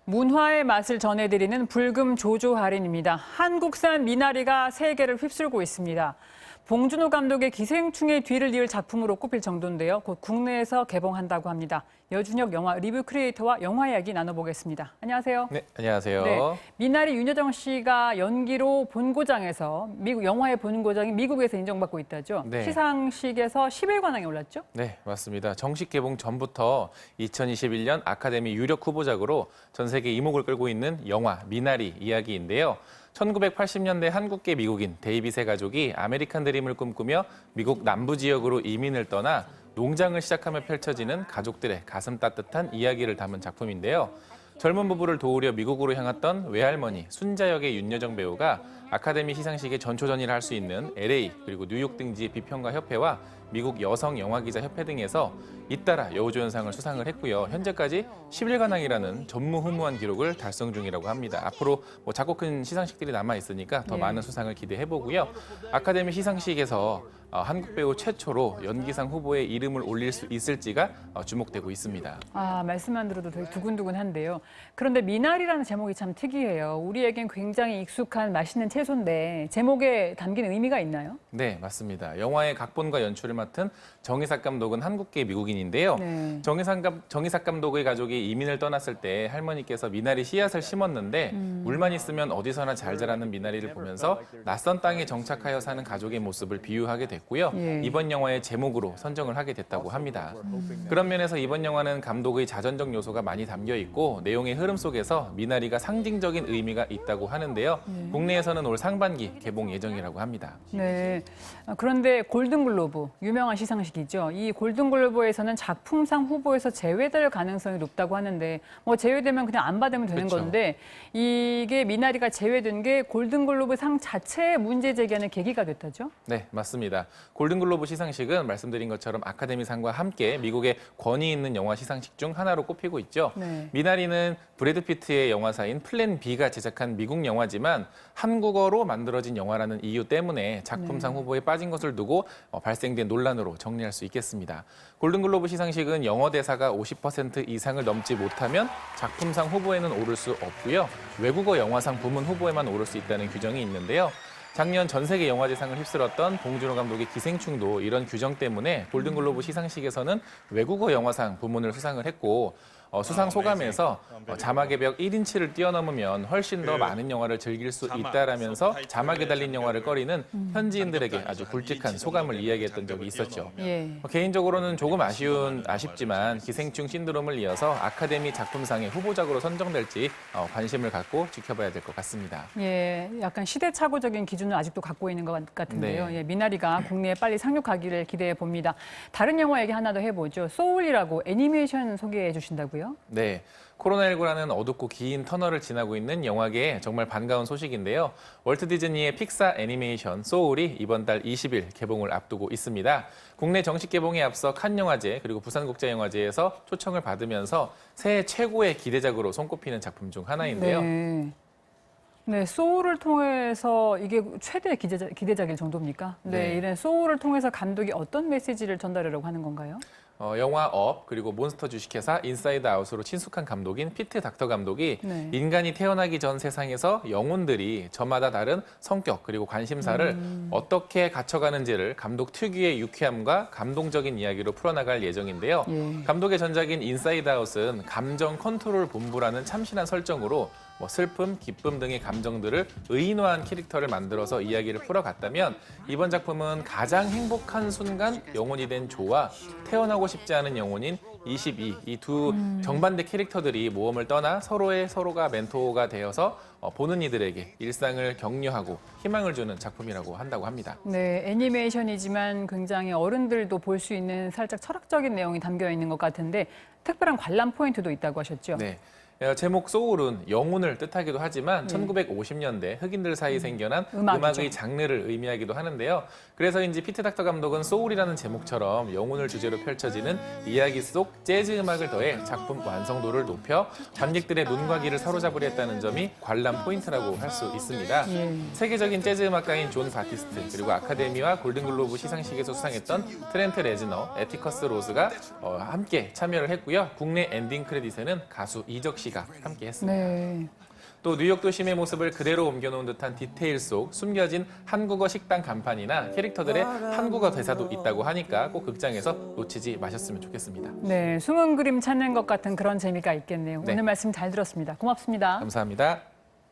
문화의 맛을 전해드리는 불금 조조 할인입니다. 한국산 미나리가 세계를 휩쓸고 있습니다. 봉준호 감독의 기생충의 뒤를 이을 작품으로 꼽힐 정도인데요. 곧 국내에서 개봉한다고 합니다. 여준혁 영화 리뷰 크리에이터와 영화 이야기 나눠보겠습니다. 안녕하세요. 네, 안녕하세요. 네, 미나리 윤여정 씨가 연기로 본고장에서 영화의 본고장이 미국에서 인정받고 있다죠. 네. 시상식에서 10일관왕에 올랐죠? 네, 맞습니다. 정식 개봉 전부터 2021년 아카데미 유력 후보작으로 전 세계 이목을 끌고 있는 영화 미나리 이야기인데요. 1980년대 한국계 미국인 데이빗의 가족이 아메리칸 드림을 꿈꾸며 미국 남부 지역으로 이민을 떠나 농장을 시작하며 펼쳐지는 가족들의 가슴 따뜻한 이야기를 담은 작품인데요. 젊은 부부를 도우려 미국으로 향했던 외할머니 순자 역의 윤여정 배우가 아카데미 시상식에 전초전의를 할 수 있는 LA 그리고 뉴욕 등지 비평가 협회와 미국 여성 영화기자 협회 등에서 잇따라 여우조연상을 수상을 했고요. 현재까지 11관왕이라는 전무후무한 기록을 달성 중이라고 합니다. 앞으로 작고 큰 시상식들이 남아 있으니까 더 많은 수상을 기대해 보고요. 아카데미 시상식에서 한국 배우 최초로 연기상 후보에 이름을 올릴 수 있을지가 주목되고 있습니다. 말씀만 들어도 되게 두근두근한데요. 그런데 미나리라는 제목이 참 특이해요. 우리에겐 굉장히 익숙한 맛있는 채소인데 제목에 담긴 의미가 있나요? 네, 맞습니다. 영화의 각본과 연출을 맡은 정의삭 감독은 한국계 미국인인데요. 네. 정의삭 감독의 가족이 이민을 떠났을 때 할머니께서 미나리 씨앗을 심었는데 물만 있으면 어디서나 잘 자라는 미나리를 보면서 낯선 땅에 정착하여 사는 가족의 모습을 비유하게 됐고요. 예. 이번 영화의 제목으로 선정을 하게 됐다고 합니다. 그런 면에서 이번 영화는 감독의 자전적 요소가 많이 담겨 있고 내용의 흐름 속에서 미나리가 상징적인 의미가 있다고 하는데요. 국내에서는 올 상반기 개봉 예정이라고 합니다. 네. 그런데 골든글로브, 유명한 시상식이죠. 이 골든글로브에서는 작품상 후보에서 제외될 가능성이 높다고 하는데 제외되면 그냥 안 받으면 되는 그렇죠. 건데 이게 미나리가 제외된 게 골든글로브 상 자체에 문제 제기하는 계기가 됐다죠? 네, 맞습니다. 골든글로브 시상식은 말씀드린 것처럼 아카데미상과 함께 미국의 권위 있는 영화 시상식 중 하나로 꼽히고 있죠. 네. 미나리는 브래드 피트의 영화사인 플랜 B가 제작한 미국 영화지만 한국어로 만들어진 영화라는 이유 때문에 작품상 후보에 빠진 것을 두고 발생된 논란으로 정리할 수 있겠습니다. 골든글로브 시상식은 영어 대사가 50% 이상을 넘지 못하면 작품상 후보에는 오를 수 없고요. 외국어 영화상 부문 후보에만 오를 수 있다는 규정이 있는데요. 작년 전 세계 영화제상을 휩쓸었던 봉준호 감독의 기생충도 이런 규정 때문에 골든글로브 시상식에서는 외국어 영화상 부문을 수상을 했고 수상 소감에서 자막의 벽 1인치를 뛰어넘으면 훨씬 더 많은 영화를 즐길 수 있다라면서 자막에 달린 영화를 꺼리는 현지인들에게 아주 굵직한 소감을 이야기했던 적이 있었죠. 예. 개인적으로는 조금 아쉽지만 기생충 신드롬을 이어서 아카데미 작품상의 후보작으로 선정될지 관심을 갖고 지켜봐야 될 것 같습니다. 예, 약간 시대착오적인 기준을 아직도 갖고 있는 것 같은데요. 네. 예, 미나리가 국내에 빨리 상륙하기를 기대해 봅니다. 다른 영화 얘기 하나 더 해보죠. 소울이라고 애니메이션 소개해 주신다고요? 네, 코로나19라는 어둡고 긴 터널을 지나고 있는 영화계에 정말 반가운 소식인데요. 월트 디즈니의 픽사 애니메이션 소울이 이번 달 20일 개봉을 앞두고 있습니다. 국내 정식 개봉에 앞서 칸 영화제 그리고 부산국제영화제에서 초청을 받으면서 새해 최고의 기대작으로 손꼽히는 작품 중 하나인데요. 네, 소울을 통해서 이게 최대 기대작일 정도입니까? 네, 이런 소울을 통해서 감독이 어떤 메시지를 전달하려고 하는 건가요? 영화 업 그리고 몬스터 주식회사 인사이드 아웃으로 친숙한 감독인 피트 닥터 감독이 인간이 태어나기 전 세상에서 영혼들이 저마다 다른 성격 그리고 관심사를 어떻게 갖춰가는지를 감독 특유의 유쾌함과 감동적인 이야기로 풀어나갈 예정인데요. 감독의 전작인 인사이드 아웃은 감정 컨트롤 본부라는 참신한 설정으로 슬픔, 기쁨 등의 감정들을 의인화한 캐릭터를 만들어서 이야기를 풀어갔다면 이번 작품은 가장 행복한 순간 영혼이 된 조와 태어나고 싶지 않은 영혼인 22, 이 두 정반대 캐릭터들이 모험을 떠나 서로가 멘토가 되어서 보는 이들에게 일상을 격려하고 희망을 주는 작품이라고 한다고 합니다. 네, 애니메이션이지만 굉장히 어른들도 볼 수 있는 살짝 철학적인 내용이 담겨 있는 것 같은데 특별한 관람 포인트도 있다고 하셨죠? 네. 제목 소울은 영혼을 뜻하기도 하지만 1950년대 흑인들 사이 생겨난 음악이죠. 음악의 장르를 의미하기도 하는데요. 그래서인지 피트 닥터 감독은 소울이라는 제목처럼 영혼을 주제로 펼쳐지는 이야기 속 재즈 음악을 더해 작품 완성도를 높여 관객들의 눈과 귀를 사로잡으려 했다는 점이 관람 포인트라고 할 수 있습니다. 예. 세계적인 재즈 음악가인 존 바티스트 그리고 아카데미와 골든글로브 시상식에서 수상했던 트렌트 레즈너, 에티커스 로스가 함께 참여를 했고요. 국내 엔딩 크레딧에는 가수 이적 씨가 함께 했습니다. 네. 또 뉴욕 도심의 모습을 그대로 옮겨놓은 듯한 디테일 속 숨겨진 한국어 식당 간판이나 캐릭터들의 한국어 대사도 있다고 하니까 꼭 극장에서 놓치지 마셨으면 좋겠습니다. 네, 숨은 그림 찾는 것 같은 그런 재미가 있겠네요. 네. 오늘 말씀 잘 들었습니다. 고맙습니다. 감사합니다.